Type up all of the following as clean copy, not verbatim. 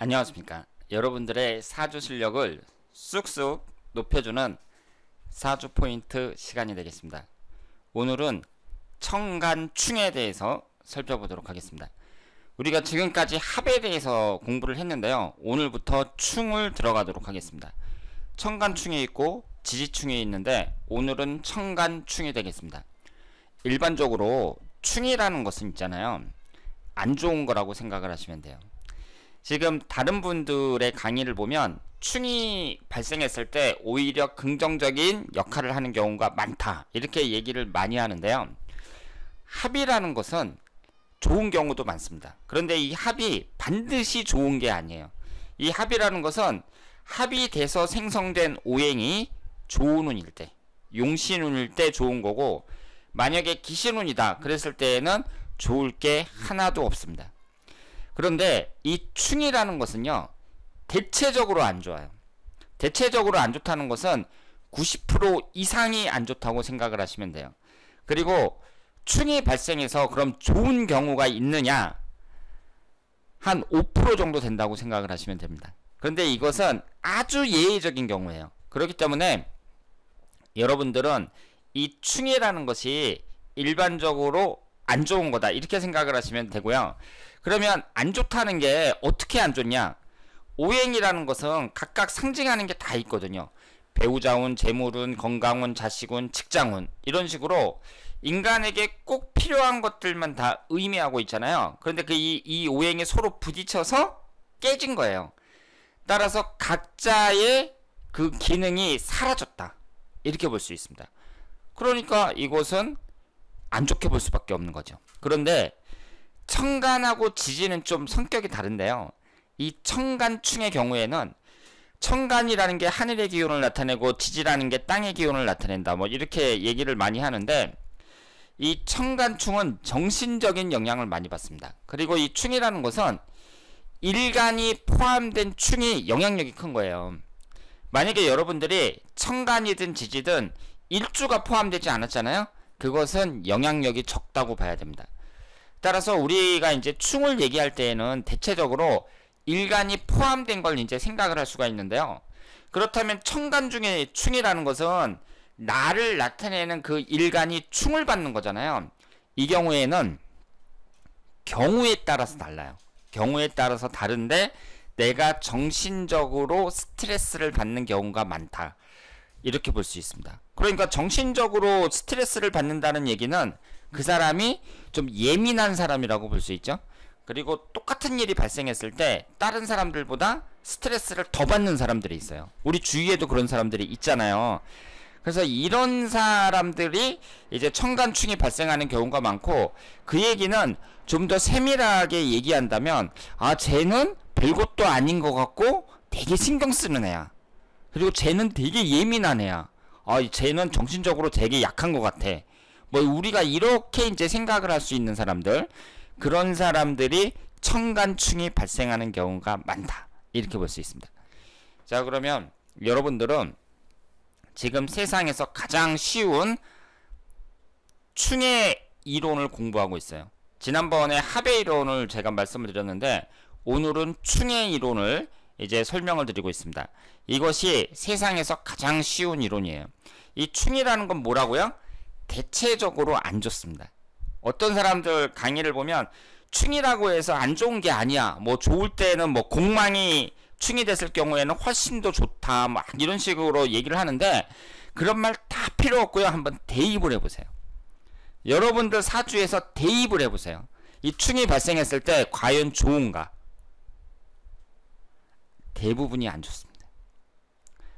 안녕하십니까. 여러분들의 사주 실력을 쑥쑥 높여주는 사주 포인트 시간이 되겠습니다. 오늘은 청간충에 대해서 살펴보도록 하겠습니다. 우리가 지금까지 합에 대해서 공부를 했는데요. 오늘부터 충을 들어가도록 하겠습니다. 청간충이 있고 지지충이 있는데 오늘은 청간충이 되겠습니다. 일반적으로 충이라는 것은 있잖아요. 안 좋은 거라고 생각을 하시면 돼요. 지금 다른 분들의 강의를 보면 충이 발생했을 때 오히려 긍정적인 역할을 하는 경우가 많다, 이렇게 얘기를 많이 하는데요. 합이라는 것은 좋은 경우도 많습니다. 그런데 이 합이 반드시 좋은 게 아니에요. 이 합이라는 것은 합이 돼서 생성된 오행이 좋은 운일 때, 용신운일 때 좋은 거고, 만약에 기신운이다 그랬을 때에는 좋을 게 하나도 없습니다. 그런데 이 충이라는 것은요, 대체적으로 안 좋아요. 대체적으로 안 좋다는 것은 90% 이상이 안 좋다고 생각을 하시면 돼요. 그리고 충이 발생해서 그럼 좋은 경우가 있느냐? 한 5% 정도 된다고 생각을 하시면 됩니다. 그런데 이것은 아주 예외적인 경우예요. 그렇기 때문에 여러분들은 이 충이라는 것이 일반적으로 안 좋은 거다, 이렇게 생각을 하시면 되고요. 그러면 안 좋다는 게 어떻게 안 좋냐? 오행이라는 것은 각각 상징하는 게 다 있거든요. 배우자운, 재물운, 건강운, 자식운, 직장운, 이런 식으로 인간에게 꼭 필요한 것들만 다 의미하고 있잖아요. 그런데 이 오행이 서로 부딪혀서 깨진 거예요. 따라서 각자의 그 기능이 사라졌다, 이렇게 볼 수 있습니다. 그러니까 이것은 안 좋게 볼 수밖에 없는 거죠. 그런데 청간하고 지지는 좀 성격이 다른데요. 이 청간충의 경우에는 청간이라는 게 하늘의 기운을 나타내고 지지라는 게 땅의 기운을 나타낸다, 뭐 이렇게 얘기를 많이 하는데, 이 청간충은 정신적인 영향을 많이 받습니다. 그리고 이 충이라는 것은 일간이 포함된 충이 영향력이 큰 거예요. 만약에 여러분들이 청간이든 지지든 일주가 포함되지 않았잖아요. 그것은 영향력이 적다고 봐야 됩니다. 따라서 우리가 이제 충을 얘기할 때에는 대체적으로 일간이 포함된 걸 이제 생각을 할 수가 있는데요. 그렇다면 청간 중에 충이라는 것은 나를 나타내는 그 일간이 충을 받는 거잖아요. 이 경우에는 경우에 따라서 달라요. 경우에 따라서 다른데 내가 정신적으로 스트레스를 받는 경우가 많다, 이렇게 볼 수 있습니다. 그러니까 정신적으로 스트레스를 받는다는 얘기는 그 사람이 좀 예민한 사람이라고 볼 수 있죠. 그리고 똑같은 일이 발생했을 때 다른 사람들보다 스트레스를 더 받는 사람들이 있어요. 우리 주위에도 그런 사람들이 있잖아요. 그래서 이런 사람들이 이제 청간충이 발생하는 경우가 많고, 그 얘기는 좀 더 세밀하게 얘기한다면, 아, 쟤는 별것도 아닌 것 같고 되게 신경 쓰는 애야. 그리고 쟤는 되게 예민한 애야. 아, 쟤는 정신적으로 되게 약한 것 같아. 뭐 우리가 이렇게 이제 생각을 할 수 있는 사람들, 그런 사람들이 청간충이 발생하는 경우가 많다, 이렇게 볼 수 있습니다. 자, 그러면 여러분들은 지금 세상에서 가장 쉬운 충의 이론을 공부하고 있어요. 지난번에 합의 이론을 제가 말씀을 드렸는데, 오늘은 충의 이론을 이제 설명을 드리고 있습니다. 이것이 세상에서 가장 쉬운 이론이에요. 이 충이라는 건 뭐라고요? 대체적으로 안 좋습니다. 어떤 사람들 강의를 보면 충이라고 해서 안 좋은 게 아니야, 뭐 좋을 때는 뭐 공망이 충이 됐을 경우에는 훨씬 더 좋다, 막 이런 식으로 얘기를 하는데, 그런 말 다 필요 없고요. 한번 대입을 해보세요. 여러분들 사주에서 대입을 해보세요. 이 충이 발생했을 때 과연 좋은가? 대부분이 안 좋습니다.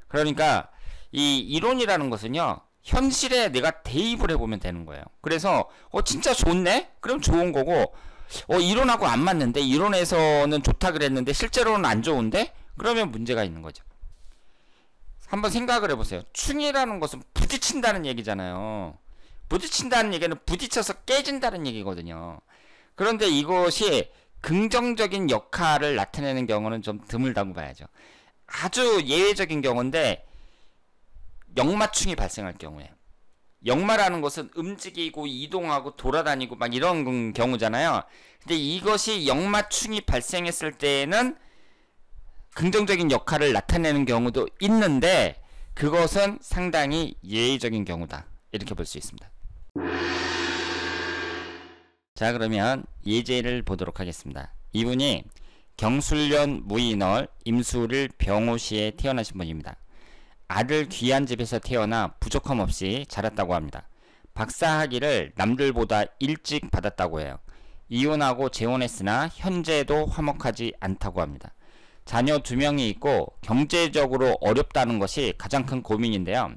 그러니까 이 이론이라는 것은요, 현실에 내가 대입을 해보면 되는 거예요. 그래서 진짜 좋네? 그럼 좋은 거고, 이론하고 안 맞는데, 이론에서는 좋다 그랬는데 실제로는 안 좋은데? 그러면 문제가 있는 거죠. 한번 생각을 해보세요. 충이라는 것은 부딪힌다는 얘기잖아요. 부딪힌다는 얘기는 부딪혀서 깨진다는 얘기거든요. 그런데 이것이 긍정적인 역할을 나타내는 경우는 좀 드물다고 봐야죠. 아주 예외적인 경우인데, 역마충이 발생할 경우에, 역마라는 것은 움직이고 이동하고 돌아다니고 막 이런 경우잖아요. 근데 이것이 역마충이 발생했을 때에는 긍정적인 역할을 나타내는 경우도 있는데 그것은 상당히 예외적인 경우다. 이렇게 볼 수 있습니다. 자, 그러면 예제를 보도록 하겠습니다. 이분이 경술련 무인월 임수를 병오시에 태어나신 분입니다. 아들 귀한 집에서 태어나 부족함 없이 자랐다고 합니다. 박사학위를 남들보다 일찍 받았다고 해요. 이혼하고 재혼했으나 현재도 화목하지 않다고 합니다. 자녀 2명이 있고 경제적으로 어렵다는 것이 가장 큰 고민인데요.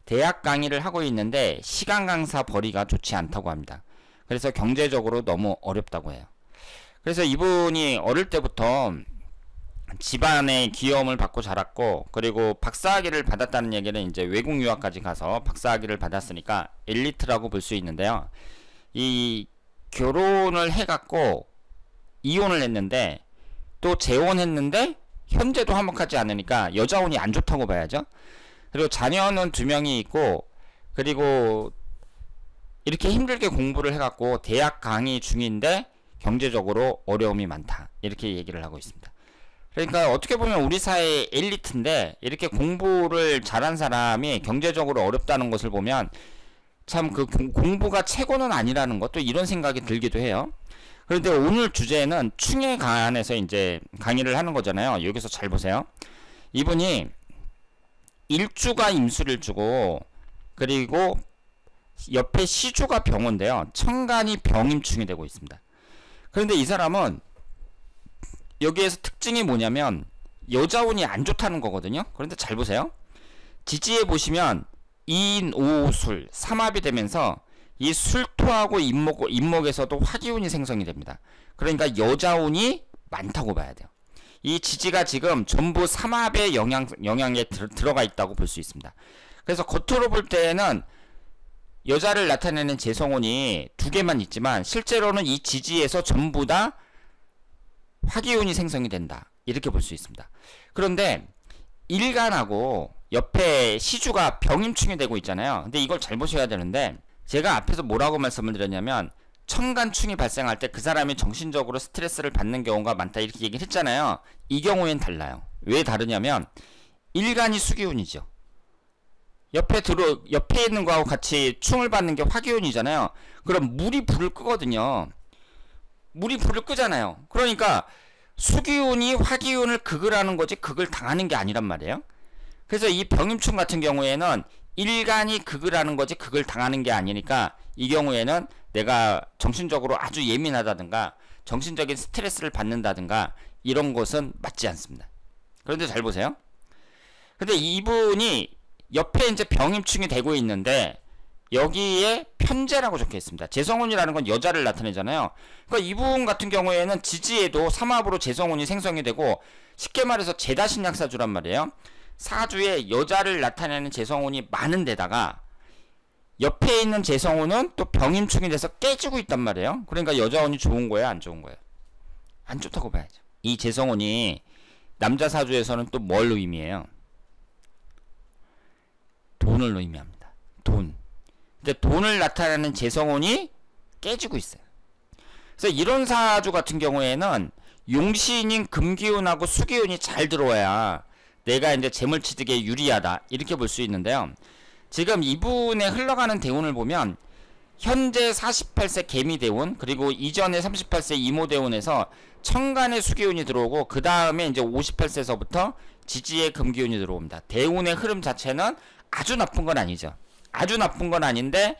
대학 강의를 하고 있는데 시간 강사 벌이가 좋지 않다고 합니다. 그래서 경제적으로 너무 어렵다고 해요. 그래서 이분이 어릴 때부터 집안의 귀여움을 받고 자랐고, 그리고 박사학위를 받았다는 얘기는 이제 외국 유학까지 가서 박사학위를 받았으니까 엘리트라고 볼 수 있는데요. 이 결혼을 해갖고 이혼을 했는데 또 재혼했는데 현재도 화목하지 않으니까 여자운이 안 좋다고 봐야죠. 그리고 자녀는 2명이 있고, 그리고 이렇게 힘들게 공부를 해갖고 대학 강의 중인데 경제적으로 어려움이 많다. 이렇게 얘기를 하고 있습니다. 그러니까 어떻게 보면 우리 사회의 엘리트인데 이렇게 공부를 잘한 사람이 경제적으로 어렵다는 것을 보면 참 그 공부가 최고는 아니라는 것도 이런 생각이 들기도 해요. 그런데 오늘 주제는 충에 관해서 이제 강의를 하는 거잖아요. 여기서 잘 보세요. 이분이 일주가 임술일주고, 그리고 옆에 시주가 병원인데요. 천간이 병임충이 되고 있습니다. 그런데 이 사람은 여기에서 특징이 뭐냐면 여자운이 안 좋다는 거거든요. 그런데 잘 보세요. 지지에 보시면 인오술 삼합이 되면서 이 술토하고 인목에서도 화기운이 생성이 됩니다. 그러니까 여자운이 많다고 봐야 돼요. 이 지지가 지금 전부 삼합의 영향에 들어가 있다고 볼 수 있습니다. 그래서 겉으로 볼 때는 여자를 나타내는 재성운이 2개만 있지만 실제로는 이 지지에서 전부 다 화기운이 생성이 된다. 이렇게 볼 수 있습니다. 그런데 일간하고 옆에 시주가 병임충이 되고 있잖아요. 근데 이걸 잘 보셔야 되는데, 제가 앞에서 뭐라고 말씀을 드렸냐면 천간충이 발생할 때 그 사람이 정신적으로 스트레스를 받는 경우가 많다 이렇게 얘기를 했잖아요. 이 경우엔 달라요. 왜 다르냐면 일간이 수기운이죠. 옆에 있는 거하고 같이 충을 받는 게 화기운이잖아요. 그럼 물이 불을 끄거든요. 물이 불을 끄잖아요. 그러니까 수기운이 화기운을 극을 하는 거지 극을 당하는 게 아니란 말이에요. 그래서 이 병임충 같은 경우에는 일간이 극을 하는 거지 극을 당하는 게 아니니까 이 경우에는 내가 정신적으로 아주 예민하다든가 정신적인 스트레스를 받는다든가 이런 것은 맞지 않습니다. 그런데 잘 보세요. 근데 이분이 옆에 이제 병임충이 되고 있는데 여기에 편재라고 적혀 있습니다. 재성운이라는 건 여자를 나타내잖아요. 그러니까 이분 같은 경우에는 지지에도 삼합으로 재성운이 생성이 되고, 쉽게 말해서 제다신약사주란 말이에요. 사주에 여자를 나타내는 재성운이 많은 데다가 옆에 있는 재성운은 또 병임충이 돼서 깨지고 있단 말이에요. 그러니까 여자운이 좋은 거예요, 안 좋은 거예요? 안 좋다고 봐야죠. 이 재성운이 남자 사주에서는 또 뭘 의미해요? 돈을 의미합니다. 돈. 근데 돈을 나타내는 재성운이 깨지고 있어요. 그래서 이런 사주 같은 경우에는 용신인 금기운하고 수기운이 잘 들어와야 내가 이제 재물취득에 유리하다 이렇게 볼 수 있는데요. 지금 이분의 흘러가는 대운을 보면 현재 48세 개미대운, 그리고 이전에 38세 이모대운에서 천간의 수기운이 들어오고 그 다음에 이제 58세서부터 지지의 금기운이 들어옵니다. 대운의 흐름 자체는 아주 나쁜 건 아니죠. 아주 나쁜 건 아닌데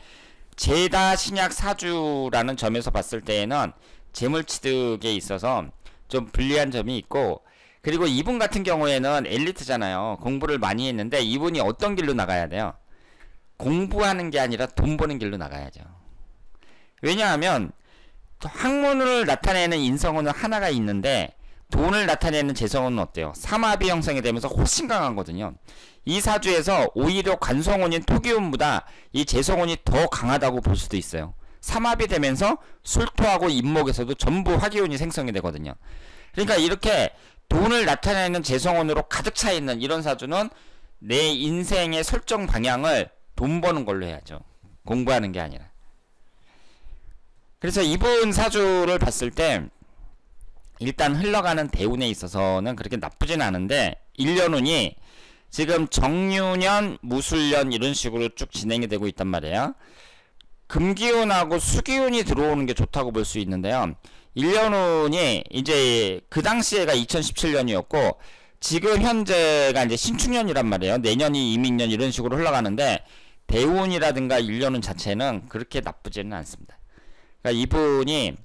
제다 신약 사주라는 점에서 봤을 때에는 재물취득에 있어서 좀 불리한 점이 있고, 그리고 이분 같은 경우에는 엘리트잖아요. 공부를 많이 했는데 이분이 어떤 길로 나가야 돼요? 공부하는 게 아니라 돈 버는 길로 나가야죠. 왜냐하면 학문을 나타내는 인성운은 하나가 있는데 돈을 나타내는 재성운은 어때요? 삼합이 형성이 되면서 훨씬 강하거든요. 이 사주에서 오히려 관성운인 토기운보다 이 재성운이 더 강하다고 볼 수도 있어요. 삼합이 되면서 술토하고 인목에서도 전부 화기운이 생성이 되거든요. 그러니까 이렇게 돈을 나타내는 재성운으로 가득 차 있는 이런 사주는 내 인생의 설정 방향을 돈 버는 걸로 해야죠. 공부하는 게 아니라. 그래서 이분 사주를 봤을 때 일단 흘러가는 대운에 있어서는 그렇게 나쁘진 않은데 1년운이 지금 정유년, 무술년 이런 식으로 쭉 진행이 되고 있단 말이에요. 금기운하고 수기운이 들어오는 게 좋다고 볼 수 있는데요. 1년운이 이제 그 당시에가 2017년이었고 지금 현재가 이제 신축년이란 말이에요. 내년이 이민년 이런 식으로 흘러가는데 대운이라든가 1년운 자체는 그렇게 나쁘지는 않습니다. 그러니까 이분이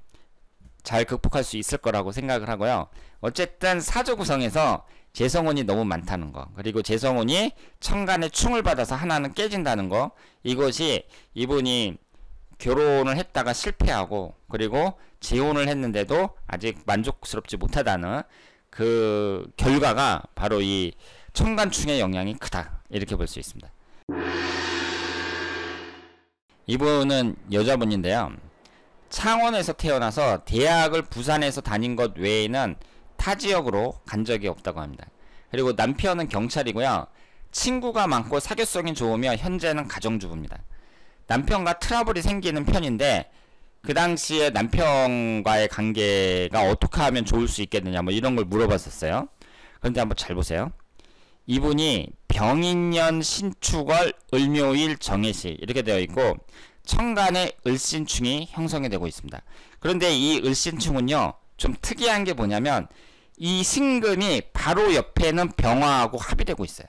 잘 극복할 수 있을 거라고 생각을 하고요. 어쨌든 사주 구성에서 재성운이 너무 많다는 거, 그리고 재성운이 천간에 충을 받아서 하나는 깨진다는 거, 이것이 이분이 결혼을 했다가 실패하고 그리고 재혼을 했는데도 아직 만족스럽지 못하다는 그 결과가 바로 이 천간충의 영향이 크다, 이렇게 볼 수 있습니다. 이분은 여자분인데요. 창원에서 태어나서 대학을 부산에서 다닌 것 외에는 타 지역으로 간 적이 없다고 합니다. 그리고 남편은 경찰이고요. 친구가 많고 사교성이 좋으며 현재는 가정주부입니다. 남편과 트러블이 생기는 편인데 그 당시에 남편과의 관계가 어떻게 하면 좋을 수 있겠느냐 뭐 이런 걸 물어봤었어요. 그런데 한번 잘 보세요. 이분이 병인년 신축월 을묘일 정해시 이렇게 되어 있고 천간에 을신충이 형성이 되고 있습니다. 그런데 이 을신충은요 좀 특이한 게 뭐냐면 이 신금이 바로 옆에는 병화하고 합이 되고 있어요.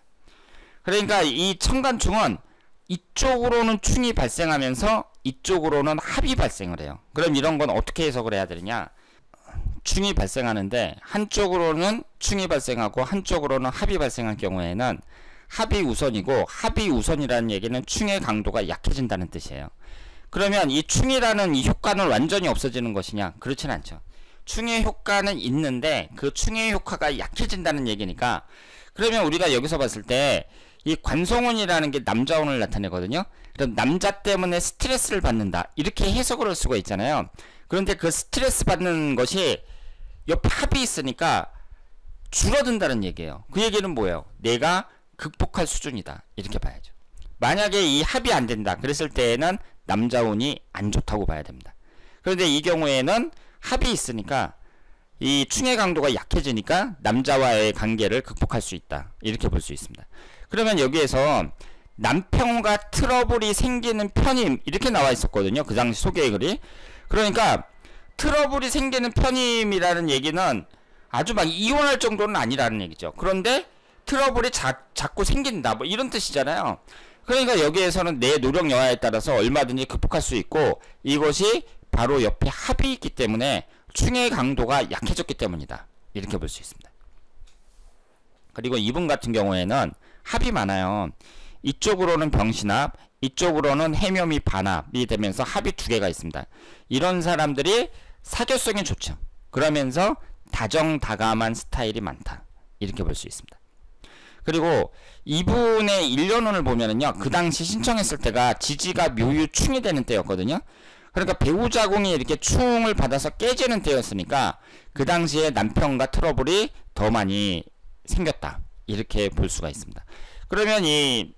그러니까 이 천간충은 이쪽으로는 충이 발생하면서 이쪽으로는 합이 발생을 해요. 그럼 이런 건 어떻게 해석을 해야 되느냐? 충이 발생하는데 한쪽으로는 충이 발생하고 한쪽으로는 합이 발생할 경우에는 합이 우선이고, 합이 우선이라는 얘기는 충의 강도가 약해진다는 뜻이에요. 그러면 이 충이라는 이 효과는 완전히 없어지는 것이냐? 그렇진 않죠. 충의 효과는 있는데 그 충의 효과가 약해진다는 얘기니까, 그러면 우리가 여기서 봤을 때 이 관성운이라는 게 남자운을 나타내거든요. 그럼 남자 때문에 스트레스를 받는다, 이렇게 해석을 할 수가 있잖아요. 그런데 그 스트레스 받는 것이 옆에 합이 있으니까 줄어든다는 얘기예요. 그 얘기는 뭐예요? 내가 극복할 수준이다, 이렇게 봐야죠. 만약에 이 합이 안 된다 그랬을 때에는 남자운이 안 좋다고 봐야 됩니다. 그런데 이 경우에는 합이 있으니까 이 충의 강도가 약해지니까 남자와의 관계를 극복할 수 있다, 이렇게 볼 수 있습니다. 그러면 여기에서 남편과 트러블이 생기는 편임 이렇게 나와 있었거든요. 그 당시 소개의 글이. 그러니까 트러블이 생기는 편임이라는 얘기는 아주 막 이혼할 정도는 아니라는 얘기죠. 그런데 트러블이 자꾸 생긴다 뭐 이런 뜻이잖아요. 그러니까 여기에서는 내 노력 여하에 따라서 얼마든지 극복할 수 있고, 이것이 바로 옆에 합이 있기 때문에 충의 강도가 약해졌기 때문이다, 이렇게 볼 수 있습니다. 그리고 이분 같은 경우에는 합이 많아요. 이쪽으로는 병신합, 이쪽으로는 해묘미 반합이 되면서 합이 두 개가 있습니다. 이런 사람들이 사교성이 좋죠. 그러면서 다정다감한 스타일이 많다, 이렇게 볼 수 있습니다. 그리고 이분의 1년운을 보면은요, 그 당시 신청했을 때가 지지가 묘유충이 되는 때였거든요. 그러니까 배우자궁이 이렇게 충을 받아서 깨지는 때였으니까 그 당시에 남편과 트러블이 더 많이 생겼다, 이렇게 볼 수가 있습니다. 그러면 이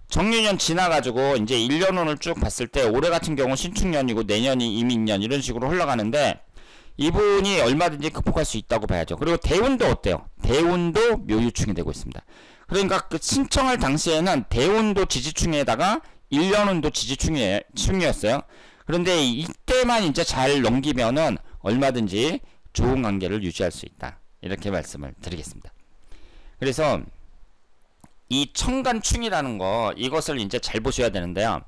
정유년 지나가지고 이제 1년운을 쭉 봤을 때 올해 같은 경우 신축년이고 내년이 이민년 이런 식으로 흘러가는데 이분이 얼마든지 극복할 수 있다고 봐야죠. 그리고 대운도 어때요? 대운도 묘유충이 되고 있습니다. 그러니까 그 신청할 당시에는 대운도 지지충에다가 1년운도 지지충이었어요. 그런데 이때만 이제 잘 넘기면은 얼마든지 좋은 관계를 유지할 수 있다, 이렇게 말씀을 드리겠습니다. 그래서 이 천간충이라는 거, 이것을 이제 잘 보셔야 되는데요.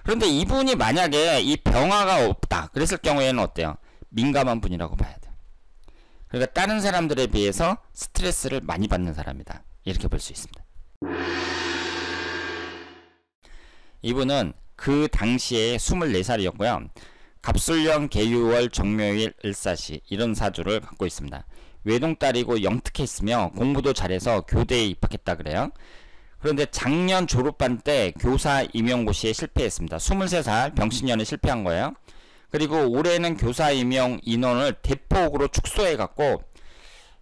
그런데 이분이 만약에 이 병화가 없다 그랬을 경우에는 어때요? 민감한 분이라고 봐야 돼요. 그러니까 다른 사람들에 비해서 스트레스를 많이 받는 사람이다, 이렇게 볼 수 있습니다. 이분은 그 당시에 24살이었고요. 갑술년 계유월 정묘일 을사시 이런 사주를 갖고 있습니다. 외동딸이고 영특해 있으며 공부도 잘해서 교대에 입학했다 그래요. 그런데 작년 졸업반 때 교사 임용고시에 실패했습니다. 23살 병신년에 실패한 거예요. 그리고 올해는 교사 임용 인원을 대폭으로 축소해 갖고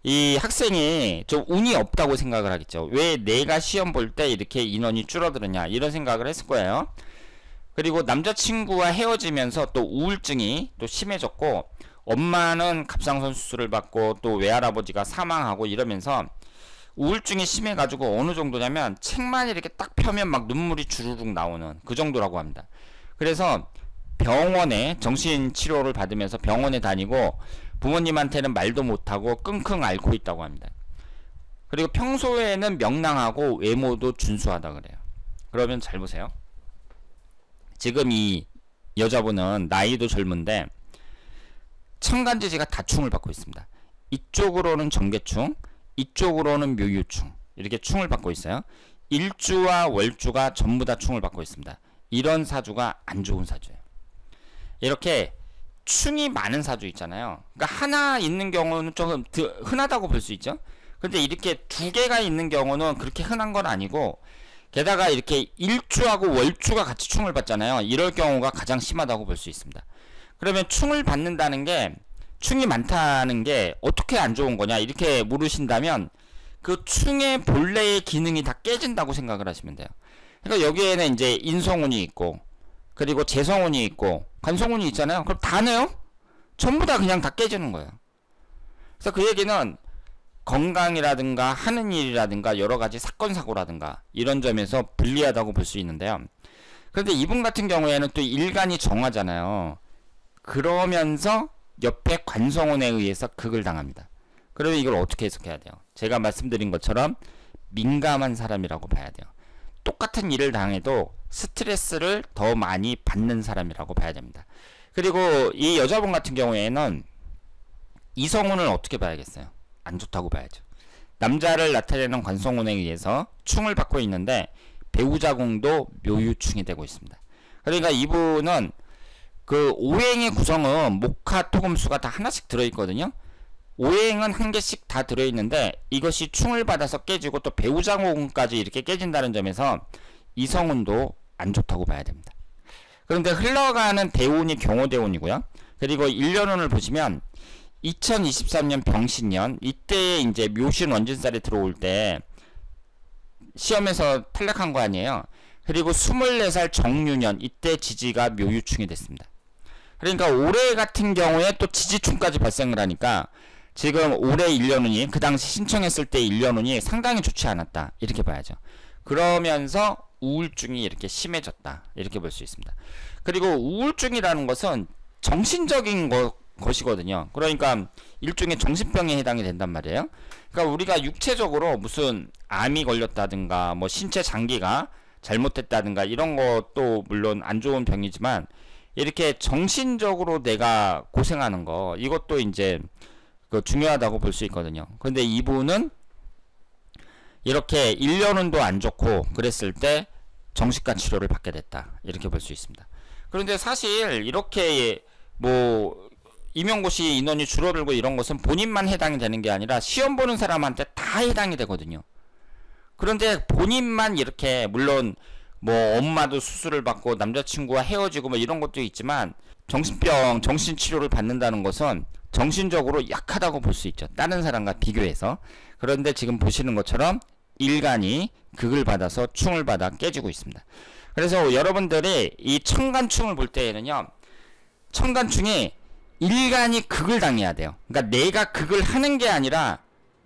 이 학생이 좀 운이 없다고 생각을 하겠죠. 왜 내가 시험 볼 때 이렇게 인원이 줄어드느냐, 이런 생각을 했을 거예요. 그리고 남자친구와 헤어지면서 또 우울증이 또 심해졌고 엄마는 갑상선 수술을 받고 또 외할아버지가 사망하고 이러면서 우울증이 심해가지고 어느 정도냐면 책만 이렇게 딱 펴면 막 눈물이 주르륵 나오는 그 정도라고 합니다. 그래서 병원에 정신치료를 받으면서 병원에 다니고 부모님한테는 말도 못하고 끙끙 앓고 있다고 합니다. 그리고 평소에는 명랑하고 외모도 준수하다 그래요. 그러면 잘 보세요. 지금 이 여자분은 나이도 젊은데 천간지지가 다충을 받고 있습니다. 이쪽으로는 정계충, 이쪽으로는 묘유충, 이렇게 충을 받고 있어요. 일주와 월주가 전부 다 충을 받고 있습니다. 이런 사주가 안 좋은 사주예요. 이렇게 충이 많은 사주 있잖아요. 그러니까 하나 있는 경우는 조금 흔하다고 볼 수 있죠. 근데 이렇게 두 개가 있는 경우는 그렇게 흔한 건 아니고, 게다가 이렇게 일주하고 월주가 같이 충을 받잖아요. 이럴 경우가 가장 심하다고 볼 수 있습니다. 그러면 충을 받는다는 게, 충이 많다는 게 어떻게 안 좋은 거냐 이렇게 물으신다면, 그 충의 본래의 기능이 다 깨진다고 생각을 하시면 돼요. 그러니까 여기에는 이제 인성운이 있고, 그리고 재성운이 있고, 관성운이 있잖아요. 그럼 다네요? 전부 다 그냥 다 깨지는 거예요. 그래서 그 얘기는 건강이라든가 하는 일이라든가 여러가지 사건 사고라든가 이런 점에서 불리하다고 볼 수 있는데요. 그런데 이분 같은 경우에는 또 일간이 정하잖아요. 그러면서 옆에 관성운에 의해서 극을 당합니다. 그러면 이걸 어떻게 해석해야 돼요? 제가 말씀드린 것처럼 민감한 사람이라고 봐야 돼요. 똑같은 일을 당해도 스트레스를 더 많이 받는 사람이라고 봐야 됩니다. 그리고 이 여자분 같은 경우에는 이성운을 어떻게 봐야겠어요? 안 좋다고 봐야죠. 남자를 나타내는 관성운에 의해서 충을 받고 있는데 배우자궁도 묘유충이 되고 있습니다. 그러니까 이분은 그 오행의 구성은 목화 토금수가 다 하나씩 들어있거든요. 오행은 한 개씩 다 들어있는데 이것이 충을 받아서 깨지고 또 배우자궁까지 이렇게 깨진다는 점에서 이성운도 안 좋다고 봐야 됩니다. 그런데 흘러가는 대운이 경호대운이고요. 그리고 1년운을 보시면 2023년 병신년, 이때에 이제 묘신 원진살이 들어올 때 시험에서 탈락한 거 아니에요. 그리고 24살 정유년, 이때 지지가 묘유충이 됐습니다. 그러니까 올해 같은 경우에 또 지지충까지 발생을 하니까 지금 올해 1년운이, 그 당시 신청했을 때 1년운이 상당히 좋지 않았다 이렇게 봐야죠. 그러면서 우울증이 이렇게 심해졌다 이렇게 볼 수 있습니다. 그리고 우울증이라는 것은 정신적인 것이거든요. 그러니까 일종의 정신병에 해당이 된단 말이에요. 그러니까 우리가 육체적으로 무슨 암이 걸렸다든가 뭐 신체 장기가 잘못됐다든가 이런 것도 물론 안 좋은 병이지만, 이렇게 정신적으로 내가 고생하는 거, 이것도 이제 그 중요하다고 볼 수 있거든요. 근데 이분은 이렇게 1년운도 안 좋고 그랬을 때 정신과 치료를 받게 됐다 이렇게 볼 수 있습니다. 그런데 사실 이렇게 뭐 임용고시 인원이 줄어들고 이런 것은 본인만 해당이 되는 게 아니라 시험 보는 사람한테 다 해당이 되거든요. 그런데 본인만 이렇게, 물론 뭐 엄마도 수술을 받고 남자친구와 헤어지고 뭐 이런 것도 있지만, 정신병, 정신치료를 받는다는 것은 정신적으로 약하다고 볼 수 있죠. 다른 사람과 비교해서. 그런데 지금 보시는 것처럼 일간이 극을 받아서 충을 받아 깨지고 있습니다. 그래서 여러분들이 이 천간충을 볼 때에는요, 천간충이 일간이 극을 당해야 돼요. 그러니까 내가 극을 하는 게 아니라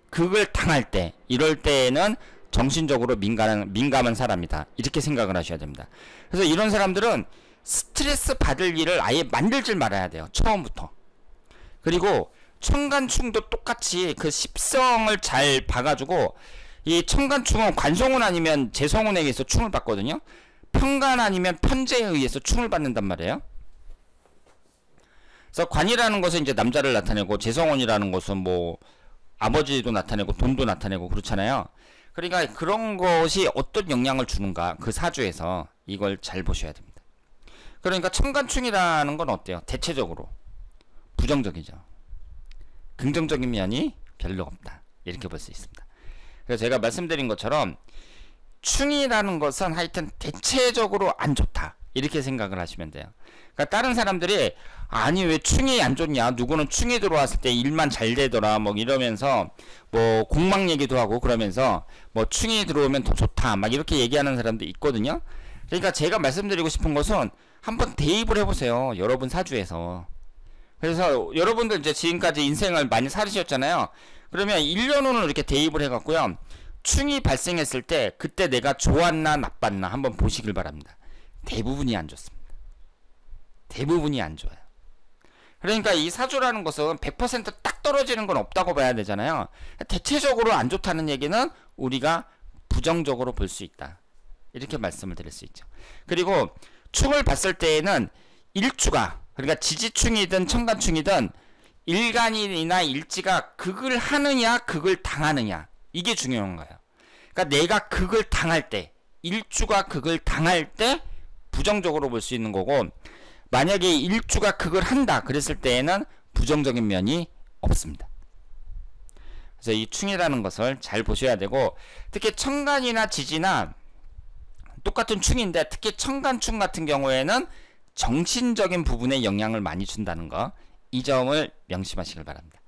극을 당할 때, 이럴 때에는 정신적으로 민감한 사람이다 이렇게 생각을 하셔야 됩니다. 그래서 이런 사람들은 스트레스 받을 일을 아예 만들질 말아야 돼요, 처음부터. 그리고 천간충도 똑같이 그 십성을 잘 봐가지고, 이 천간충은 관성운 아니면 재성운에 의해서 충을 받거든요. 편간 아니면 편재에 의해서 충을 받는단 말이에요. 그래서 관이라는 것은 이제 남자를 나타내고, 재성운이라는 것은 뭐 아버지도 나타내고 돈도 나타내고 그렇잖아요. 그러니까 그런 것이 어떤 영향을 주는가, 그 사주에서 이걸 잘 보셔야 됩니다. 그러니까 천간충이라는 건 어때요? 대체적으로 부정적이죠. 긍정적인 면이 별로 없다 이렇게 볼 수 있습니다. 그래서 제가 말씀드린 것처럼 충이라는 것은 하여튼 대체적으로 안 좋다 이렇게 생각을 하시면 돼요. 그러니까 다른 사람들이 아니 왜 충이 안 좋냐, 누구는 충이 들어왔을 때 일만 잘 되더라 뭐 이러면서 뭐 공막 얘기도 하고 그러면서 뭐 충이 들어오면 더 좋다 막 이렇게 얘기하는 사람도 있거든요. 그러니까 제가 말씀드리고 싶은 것은 한번 대입을 해보세요, 여러분 사주에서. 그래서 여러분들 이제 지금까지 인생을 많이 살으셨잖아요. 그러면 1년운을 이렇게 대입을 해갖고요. 충이 발생했을 때 그때 내가 좋았나 나빴나 한번 보시길 바랍니다. 대부분이 안 좋습니다. 대부분이 안 좋아요. 그러니까 이 사주라는 것은 100%딱 떨어지는 건 없다고 봐야 되잖아요. 대체적으로 안 좋다는 얘기는 우리가 부정적으로 볼 수 있다. 이렇게 말씀을 드릴 수 있죠. 그리고 충을 봤을 때에는 일주가, 그러니까 지지충이든 천간충이든 일간이나 일지가 극을 하느냐 극을 당하느냐, 이게 중요한 거예요. 그러니까 내가 극을 당할 때, 일주가 극을 당할 때 부정적으로 볼 수 있는 거고, 만약에 일주가 극을 한다 그랬을 때에는 부정적인 면이 없습니다. 그래서 이 충이라는 것을 잘 보셔야 되고, 특히 천간이나 지지나 똑같은 충인데 특히 천간충 같은 경우에는 정신적인 부분에 영향을 많이 준다는 거, 이 점을 명심하시길 바랍니다.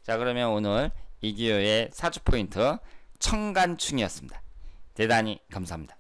자, 그러면 오늘 이기호의 사주 포인트 천간충이었습니다. 대단히 감사합니다.